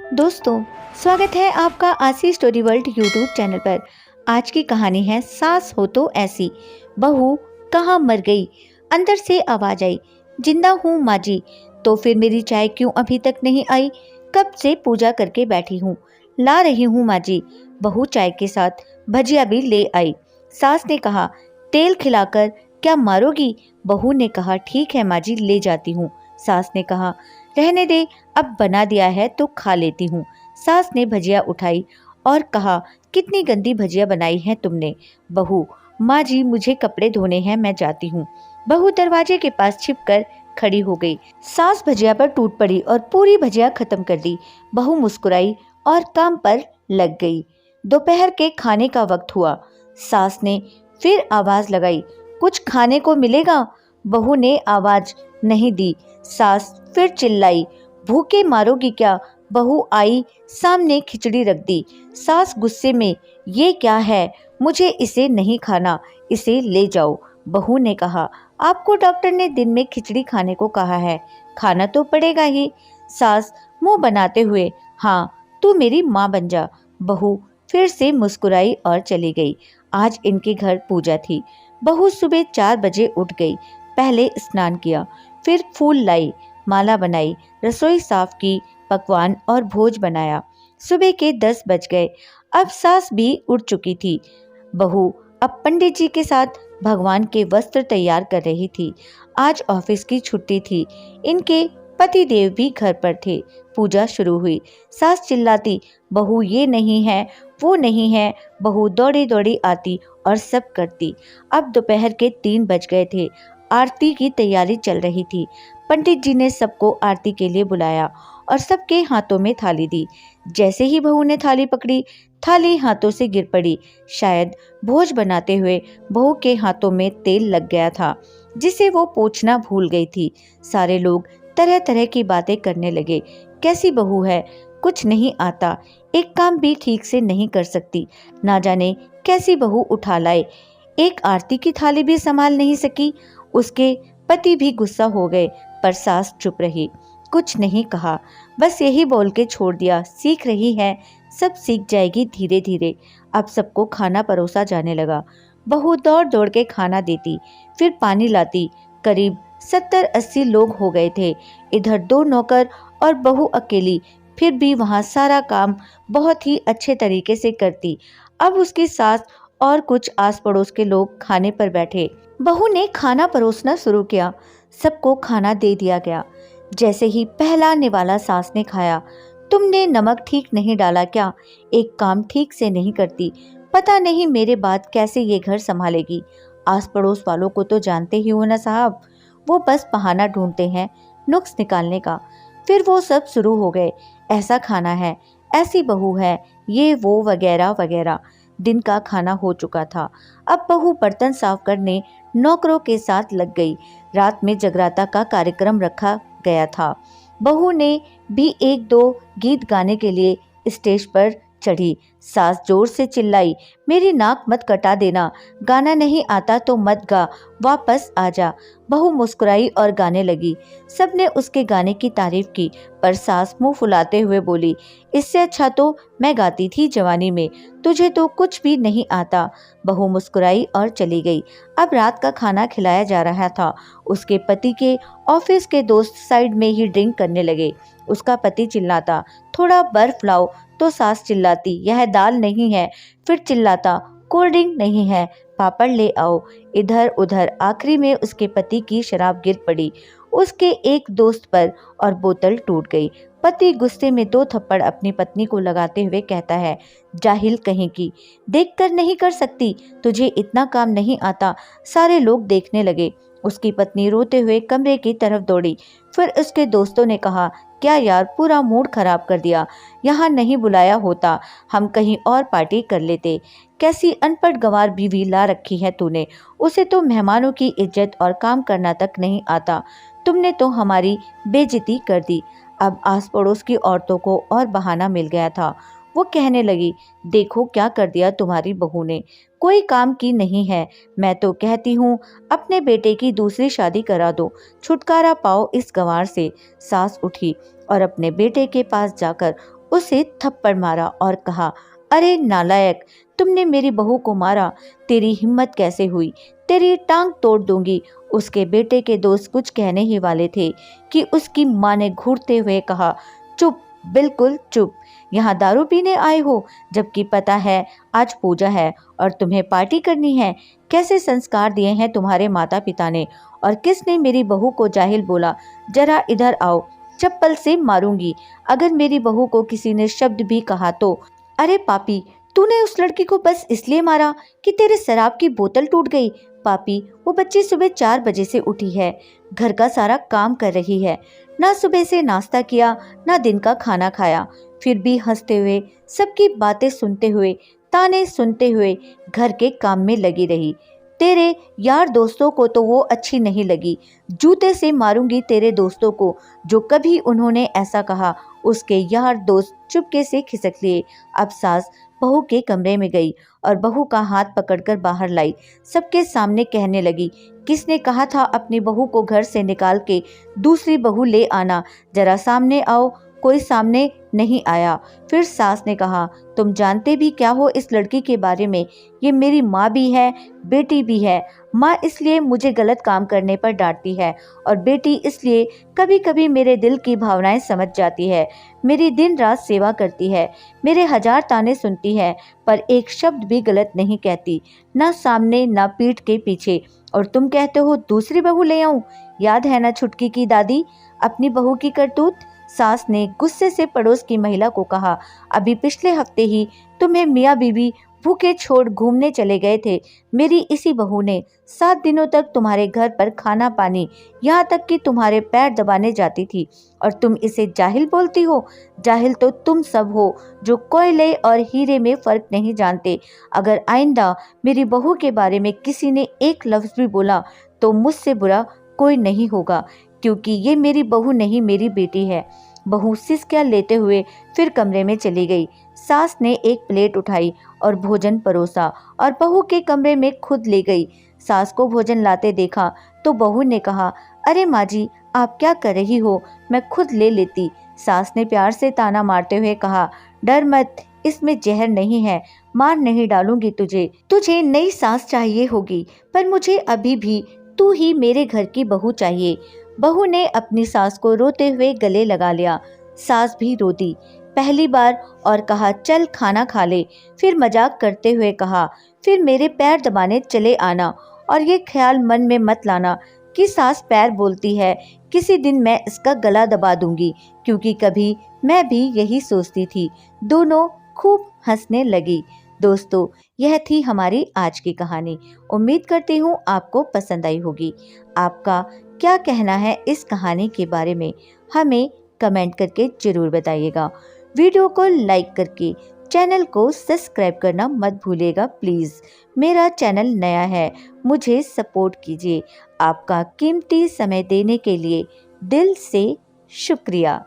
दोस्तों, स्वागत है आपका आशी स्टोरी वर्ल्ड यूट्यूब चैनल पर। आज की कहानी है सास हो तो ऐसी, बहू कहाँ मर गई। अंदर से आवाज आई, जिंदा हूँ माँ जी। तो फिर मेरी चाय क्यों अभी तक नहीं आई? कब से पूजा करके बैठी हूँ, ला रही हूँ माँ जी। बहू चाय के साथ भजिया भी ले आई। सास ने कहा, तेल खिलाकर क्या मारोगी? बहू ने कहा, ठीक है माँ जी, ले जाती हूँ। सास ने कहा, रहने दे, अब बना दिया है तो खा लेती हूँ। सास ने भजिया उठाई और कहा, कितनी गंदी भजिया बनाई है तुमने। बहू, माँ जी मुझे कपड़े धोने हैं, मैं जाती हूँ। बहू दरवाजे के पास छिपकर खड़ी हो गई। सास भजिया पर टूट पड़ी और पूरी भजिया खत्म कर दी। बहू मुस्कुराई और काम पर लग गई। दोपहर के खाने का वक्त हुआ। सास ने फिर आवाज लगाई, कुछ खाने को मिलेगा? बहू ने आवाज नहीं दी। सास फिर चिल्लाई, भूखे मारोगी क्या? बहू आई, सामने खिचड़ी रख दी। सास गुस्से में, ये क्या है? मुझे इसे नहीं खाना, इसे ले जाओ। बहू ने कहा, आपको डॉक्टर ने दिन में खिचड़ी खाने को कहा है, खाना तो पड़ेगा ही। सास मुंह बनाते हुए, हाँ तू मेरी माँ बन जा। बहू फिर से मुस्कुराई और चली गई। आज इनके घर पूजा थी। बहू सुबह 4 बजे उठ गई। पहले स्नान किया, फिर फूल लाई, माला बनाई, रसोई साफ की, पकवान और भोज बनाया। सुबह के 10 बज गए। अब सास भी उठ चुकी थी। बहू अब पंडित जी के साथ भगवान के वस्त्र तैयार कर रही थी। आज ऑफिस की छुट्टी थी। इनके पति देव भी घर पर थे। पूजा शुरू हुई। सास चिल्लाती, बहू ये नहीं है, वो नहीं है। बहू दौड़ी दौड़ी आती और सब करती। अब दोपहर के 3 बज गए थे। आरती की तैयारी चल रही थी। पंडित जी ने सबको आरती के लिए बुलाया और सबके हाथों में थाली दी। जैसे ही बहू ने थाली पकड़ी, थाली हाथों से गिर पड़ी। शायद भोज बनाते हुए बहू के हाथों में तेल लग गया था, जिसे वो पोंछना भूल गई थी। सारे लोग तरह तरह की बातें करने लगे। कैसी बहू है, कुछ नहीं आता, एक काम भी ठीक से नहीं कर सकती, ना जाने कैसी बहू उठा लाए, एक आरती की थाली भी संभाल नहीं सकी। उसके पति भी गुस्सा हो गए, पर सास चुप रही, कुछ नहीं कहा, बस यही बोल के छोड़ दिया, सीख रही है, सब सीख जाएगी धीरे धीरे। अब सबको खाना परोसा जाने लगा। बहू दौड़ दौड़ के खाना देती, फिर पानी लाती। करीब 70-80 लोग हो गए थे। इधर 2 नौकर और बहू अकेली, फिर भी वहाँ सारा काम बहुत ही अच्छे तरीके से करती। अब उसकी सास और कुछ आस पड़ोस के लोग खाने पर बैठे। बहू ने खाना परोसना शुरू किया। सबको खाना दे दिया गया। जैसे ही पहला निवाला सास ने खाया, तुमने नमक ठीक नहीं डाला क्या? एक काम ठीक से नहीं करती, पता नहीं मेरे बाद कैसे ये घर संभालेगी। आस पड़ोस वालों को तो जानते ही हो ना साहब, वो बस बहाना ढूंढते हैं नुक्स निकालने का। फिर वो सब शुरू हो गए, ऐसा खाना है, ऐसी बहू है, ये वो वगैरह वगैरह। दिन का खाना हो चुका था। अब बहू बर्तन साफ करने नौकरों के साथ लग गई। रात में जगराता का कार्यक्रम रखा गया था। बहू ने भी 1-2 गीत गाने के लिए स्टेज पर चढ़ी। सास जोर से चिल्लाई, मेरी नाक मत कटा देना, गाना नहीं आता तो मत गा, वापस आ जा। बहू मुस्कुराई और गाने लगी। सबने उसके गाने की तारीफ की, पर सास मुंह फुलाते हुए बोली, इससे अच्छा तो मैं गाती थी जवानी में, तुझे तो कुछ भी नहीं आता। बहू मुस्कुराई और चली गई। अब रात का खाना खिलाया जा रहा था। उसके पति के ऑफिस के दोस्त साइड में ही ड्रिंक करने लगे। उसका पति चिल्लाता, थोड़ा बर्फ लाओ, तो सास चिल्लाती, यह दाल नहीं है। फिर चिल्लाता, कोल्ड ड्रिंक नहीं है, पापड़ ले आओ। इधर उधर आखिरी में उसके पति की शराब गिर पड़ी उसके एक दोस्त पर और बोतल टूट गई। पति गुस्से में 2 थप्पड़ अपनी पत्नी को लगाते हुए कहता है, जाहिल कहीं की, देखकर नहीं कर सकती, तुझे इतना काम नहीं आता। सारे लोग देखने लगे। उसकी पत्नी रोते हुए कमरे की तरफ दौड़ी। फिर उसके दोस्तों ने कहा, क्या यार, पूरा मूड खराब कर दिया, यहाँ नहीं बुलाया होता, हम कहीं और पार्टी कर लेते। कैसी अनपढ़ गंवार बीवी ला रखी है तूने, उसे तो मेहमानों की इज्जत और काम करना तक नहीं आता, तुमने तो हमारी बेइज्जती कर दी। अब आस पड़ोस की औरतों को और बहाना मिल गया था। वो कहने लगी, देखो क्या कर दिया तुम्हारी बहू ने, कोई काम की नहीं है। मैं तो कहती हूँ अपने बेटे की दूसरी शादी करा दो, छुटकारा पाओ इस गंवार से। सास उठी और अपने बेटे के पास जाकर उसे थप्पड़ मारा और कहा, अरे नालायक, तुमने मेरी बहू को मारा, तेरी हिम्मत कैसे हुई, तेरी टांग तोड़ दूंगी। उसके बेटे के दोस्त कुछ कहने ही वाले थे कि उसकी माँ ने घूरते हुए कहा, चुप, बिल्कुल चुप, यहाँ दारू पीने आए हो, जबकि पता है आज पूजा है और तुम्हें पार्टी करनी है। कैसे संस्कार दिए हैं तुम्हारे माता पिता ने, और किसने मेरी बहू को जाहिल बोला। जरा इधर आओ, चप्पल से मारूंगी अगर मेरी बहू को किसी ने शब्द भी कहा तो। अरे पापी, तूने उस लड़की को बस इसलिए मारा कि तेरे शराब की बोतल टूट गई। पापी, वो बच्ची सुबह 4 बजे से उठी है, घर का सारा काम कर रही है, ना सुबह से नाश्ता किया ना दिन का खाना खाया, फिर भी हंसते हुए, सबकी बातें सुनते हुए, ताने सुनते हुए घर के काम में लगी रही। तेरे यार दोस्तों को तो वो अच्छी नहीं लगी। जूते से मारूंगी तेरे दोस्तों को जो कभी उन्होंने ऐसा कहा। उसके यार दोस्त चुपके से खिसक लिए। अब सास बहू के कमरे में गई और बहू का हाथ पकड़कर बाहर लाई। सबके सामने कहने लगी, किसने कहा था अपनी बहू को घर से निकाल के दूसरी बहू ले आना, जरा सामने आओ। कोई सामने नहीं आया। फिर सास ने कहा, तुम जानते भी क्या हो इस लड़की के बारे में, ये मेरी माँ भी है, बेटी भी है। माँ इसलिए मुझे गलत काम करने पर डांटती है और बेटी इसलिए कभी कभी मेरे दिल की भावनाएं समझ जाती है। मेरी दिन रात सेवा करती है, मेरे 1000 ताने सुनती है, पर एक शब्द भी गलत नहीं कहती, ना सामने ना पीठ के पीछे। और तुम कहते हो दूसरी बहू ले आऊं? याद है ना छुटकी की दादी, अपनी बहू की करतूत। सास ने गुस्से से पड़ोस की महिला को कहा, अभी पिछले हफ्ते ही तुम्हें मियाँ बीवी भूखे छोड़ घूमने चले गए थे। मेरी इसी बहू ने 7 दिनों तक तुम्हारे घर पर खाना पानी, यहाँ तक कि तुम्हारे पैर दबाने जाती थी, और तुम इसे जाहिल बोलती हो। जाहिल तो तुम सब हो जो कोयले और हीरे में फर्क नहीं जानते। अगर आइंदा मेरी बहू के बारे में किसी ने एक लफ्ज भी बोला तो मुझसे बुरा कोई नहीं होगा, क्योंकि ये मेरी बहू नहीं, मेरी बेटी है। बहू सिसकियां लेते हुए फिर कमरे में चली गई। सास ने एक प्लेट उठाई और भोजन परोसा और बहू के कमरे में खुद ले गई। सास को भोजन लाते देखा तो बहू ने कहा, अरे माँ जी, आप क्या कर रही हो, मैं खुद ले लेती। सास ने प्यार से ताना मारते हुए कहा, डर मत, इसमें जहर नहीं है, मार नहीं डालूंगी तुझे। तुझे नई सास चाहिए होगी, पर मुझे अभी भी तू ही मेरे घर की बहू चाहिए। बहू ने अपनी सास को रोते हुए गले लगा लिया। सास भी रो दी पहली बार और कहा, चल खाना खा ले। फिर मजाक करते हुए कहा, फिर मेरे पैर दबाने चले आना, और ये ख्याल मन में मत लाना कि सास पैर बोलती है, किसी दिन मैं इसका गला दबा दूंगी, क्योंकि कभी मैं भी यही सोचती थी। दोनों खूब हंसने लगी। दोस्तों, यह थी हमारी आज की कहानी। उम्मीद करती हूँ आपको पसंद आई होगी। आपका क्या कहना है इस कहानी के बारे में, हमें कमेंट करके जरूर बताइएगा। वीडियो को लाइक करके चैनल को सब्सक्राइब करना मत भूलिएगा प्लीज़। मेरा चैनल नया है, मुझे सपोर्ट कीजिए। आपका कीमती समय देने के लिए दिल से शुक्रिया।